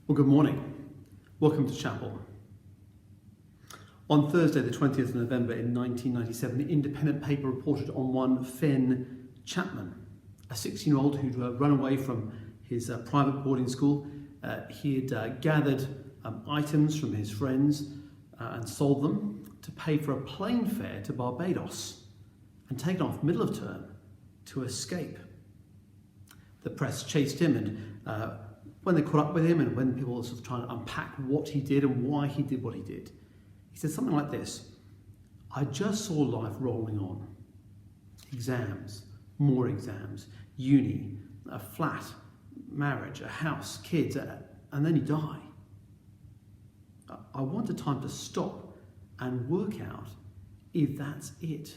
Well, good morning. Welcome to chapel. On Thursday, the 20th of November in 1997, the Independent paper reported on one Fenn Chapman, a 16-year-old who'd run away from his private boarding school. He had gathered items from his friends and sold them to pay for a plane fare to Barbados and taken off middle of term to escape. The press chased him, and when they caught up with him and when people were sort of trying to unpack what he did and why he did what he did, he said something like this: "I just saw life rolling on. Exams, more exams, uni, a flat, marriage, a house, kids, and then you die. I want a time to stop and work out if that's it."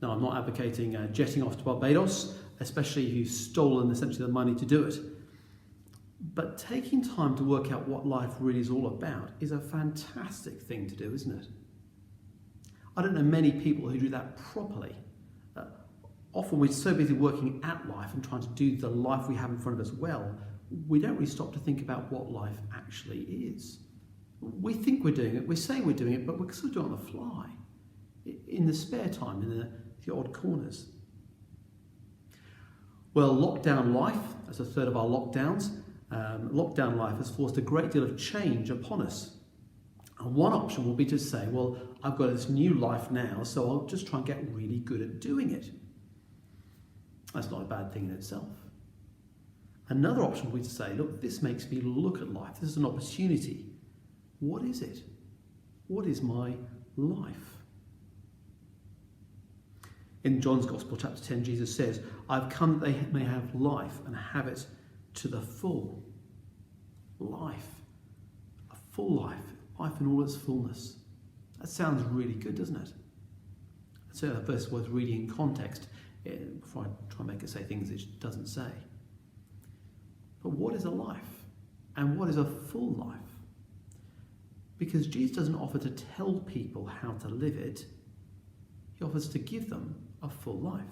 Now, I'm not advocating jetting off to Barbados, especially if you've stolen essentially the money to do it. But taking time to work out what life really is all about is a fantastic thing to do, isn't it? I don't know many people who do that properly. Often we're so busy working at life and trying to do the life we have in front of us well, we don't really stop to think about what life actually is. We think we're doing it, we say we're doing it, but we're sort of doing it on the fly, in the spare time, in the odd corners. Well, lockdown life, as a third of our lockdowns, lockdown life has forced a great deal of change upon us. And one option will be to say, well, I've got this new life now, so I'll just try and get really good at doing it. That's not a bad thing in itself. Another option would be to say, look, this makes me look at life. This is an opportunity. What is it? What is my life? In John's Gospel, chapter 10, Jesus says, "I've come that they may have life and have it to the full." Life. A full life. Life in all its fullness. That sounds really good, doesn't it? So a verse worth reading in context before I try and make it say things it doesn't say. But what is a life? And what is a full life? Because Jesus doesn't offer to tell people how to live it. He offers to give them a full life.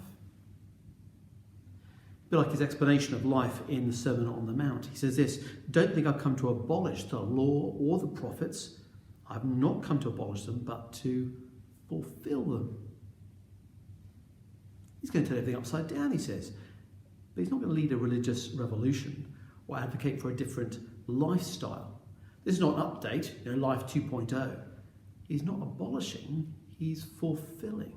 A bit like his explanation of life in the Sermon on the Mount. He says this: "Don't think I've come to abolish the law or the prophets. I've not come to abolish them, but to fulfill them." He's going to turn everything upside down, he says. But he's not going to lead a religious revolution or advocate for a different lifestyle. This is not an update, Life 2.0. He's not abolishing, he's fulfilling.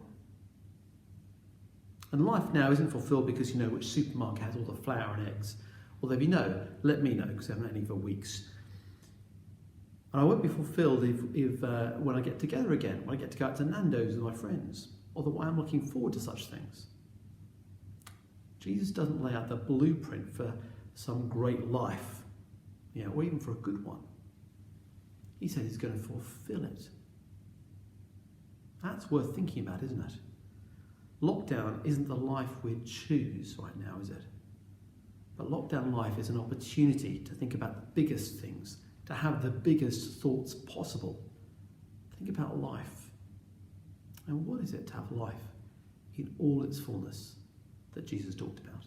And life now isn't fulfilled because you know which supermarket has all the flour and eggs. Although if you know, let me know, because I haven't had any for weeks. And I won't be fulfilled if when I get together again, when I get to go out to Nando's with my friends, although I am looking forward to such things. Jesus doesn't lay out the blueprint for some great life, or even for a good one. He said he's going to fulfill it. That's worth thinking about, isn't it? Lockdown isn't the life we choose right now, is it? But lockdown life is an opportunity to think about the biggest things, to have the biggest thoughts possible. Think about life. And what is it to have life in all its fullness that Jesus talked about?